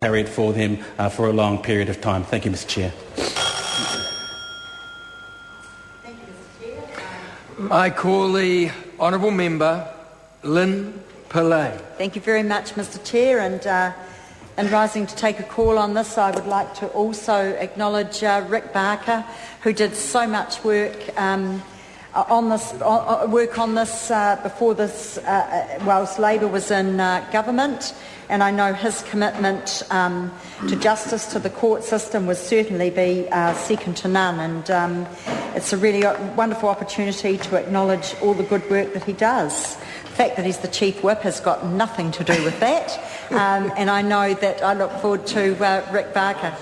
carried for them for a long period of time. Thank you, Mr. Chair. Thank you, Mr. Chair. I call the honourable member Lynn Pillay. Thank you very much, Mr. Chair, and in rising to take a call on this, I would like to also acknowledge Rick Barker, who did so much work on this before this, whilst Labor was in government, and I know his commitment to justice, to the court system, will certainly be second to none, and it's a really wonderful opportunity to acknowledge all the good work that he does. The fact that he's the Chief Whip has got nothing to do with that, and I know that I look forward to Rick Barker.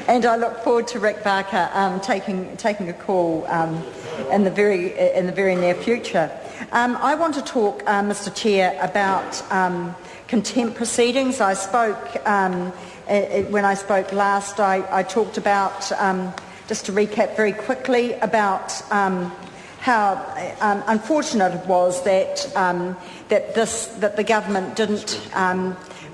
And I look forward to Rick Barker taking a call in the very near future. I want to talk, Mr. Chair, about contempt proceedings. I spoke when I spoke last. I talked about, just to recap very quickly, about how unfortunate it was that the government didn't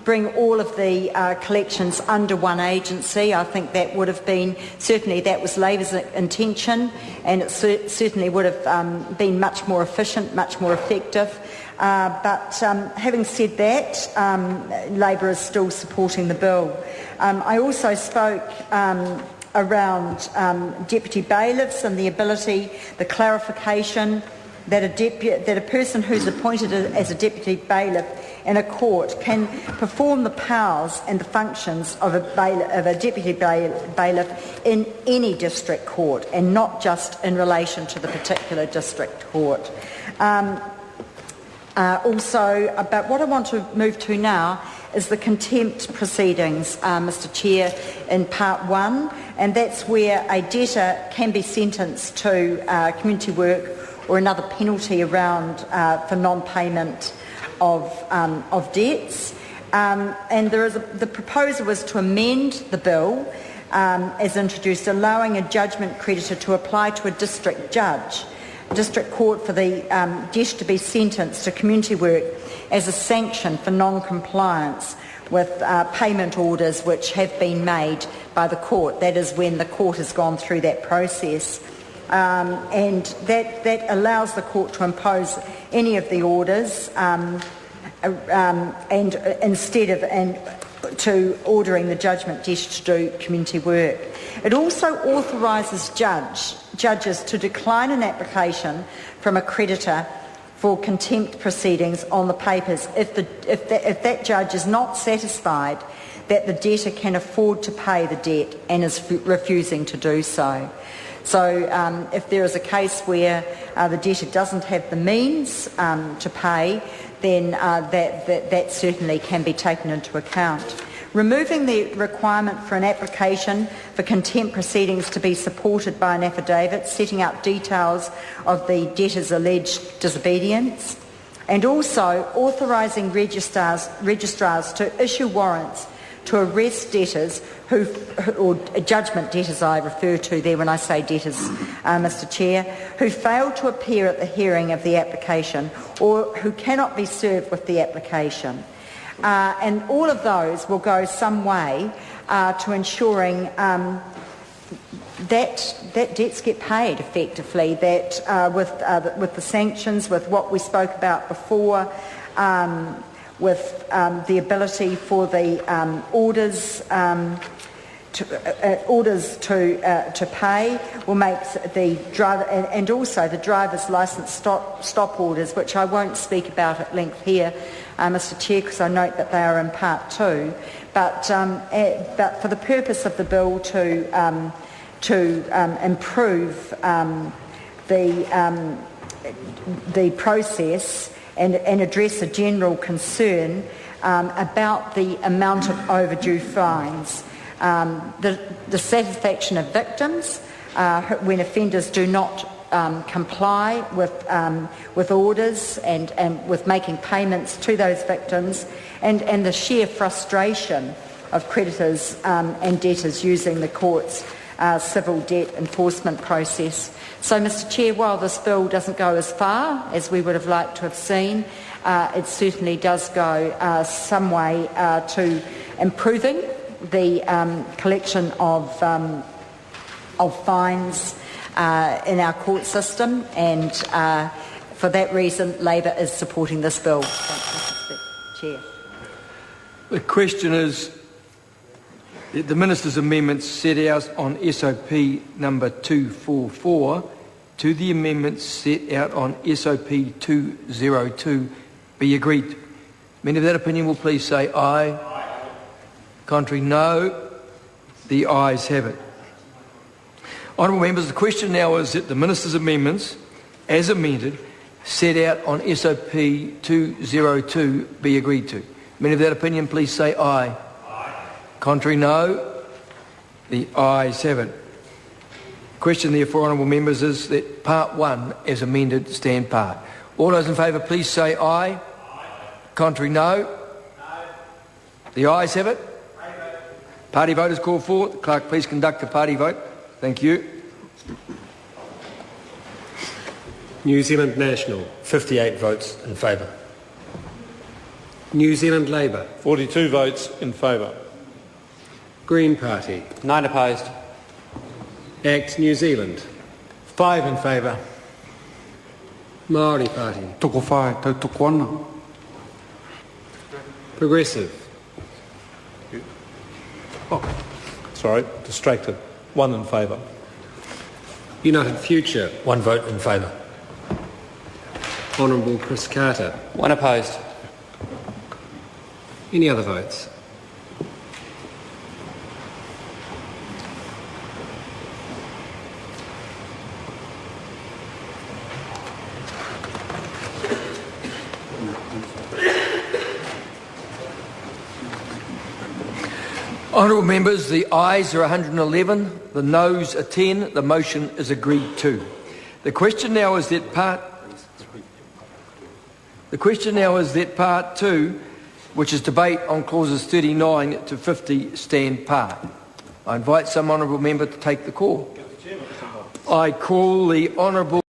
bring all of the collections under one agency. I think that would have been, certainly that was Labor's intention, and it certainly would have been much more efficient, much more effective. But having said that, Labor is still supporting the bill. I also spoke around deputy bailiffs and the ability, the clarification that a person who's appointed as a deputy bailiff in a court can perform the powers and the functions of a deputy bailiff in any district court and not just in relation to the particular district court. Also, about what I want to move to now is the contempt proceedings, Mr. Chair, in Part 1, and that's where a debtor can be sentenced to community work or another penalty around for non-payment of debts. And the proposal was to amend the bill as introduced, allowing a judgment creditor to apply to a district court for the debtor to be sentenced to community work as a sanction for non-compliance with payment orders which have been made by the court. That is when the court has gone through that process. And that allows the court to impose any of the orders and instead of to ordering the judgment debtor to do community work. It also authorises judges to decline an application from a creditor for contempt proceedings on the papers if that judge is not satisfied that the debtor can afford to pay the debt and is refusing to do so. So if there is a case where the debtor doesn't have the means to pay, then that certainly can be taken into account. Removing the requirement for an application for contempt proceedings to be supported by an affidavit setting out details of the debtor's alleged disobedience, and also authorising registrars to issue warrants to arrest debtors or judgment debtors I refer to there when I say debtors, Mr. Chair, who fail to appear at the hearing of the application or who cannot be served with the application. And all of those will go some way to ensuring that debts get paid effectively, that with the sanctions, with what we spoke about before, with the ability for the orders to pay will make the driver, and also the driver's licence stop orders, which I won't speak about at length here, Mr. Chair, because I note that they are in Part 2. But for the purpose of the bill to improve the process and address a general concern about the amount of overdue fines. The satisfaction of victims when offenders do not comply with orders and with making payments to those victims, and the sheer frustration of creditors and debtors using the court's civil debt enforcement process. So, Mr. Chair, while this bill doesn't go as far as we would have liked to have seen, it certainly does go some way to improving the collection of fines in our court system, and for that reason Labor is supporting this bill. Thank you, Mr. Chair. The question is that the Minister's amendments set out on SOP number 244 to the amendments set out on SOP 202 be agreed to. Many of that opinion will please say aye. Aye. Contrary, no. The ayes have it. Honourable members, the question now is that the Minister's amendments, as amended, set out on SOP 202 be agreed to. Many of that opinion, please say aye. Aye. Contrary, no. The ayes have it. The question, therefore, honourable members, is that Part 1, as amended, stand part. All those in favour, please say aye. Aye. Contrary, no. No. The ayes have it. Aye. Party vote is called for. The clerk, please conduct the party vote. Thank you. New Zealand National. 58 votes in favour. New Zealand Labour. 42 votes in favour. Green Party. 9 opposed. ACT New Zealand. 5 in favour. Māori Party. Toko whai, tau toko ana. Progressive. Sorry, distracted. 1 in favour. United Future. 1 vote in favour. Honourable Chris Carter. 1 opposed. Any other votes? Honourable members, the ayes are 111, the noes are 10. The motion is agreed to. The question now is that Part 2, which is debate on clauses 39 to 50, stand part. I invite some honourable member to take the call. I call the honourable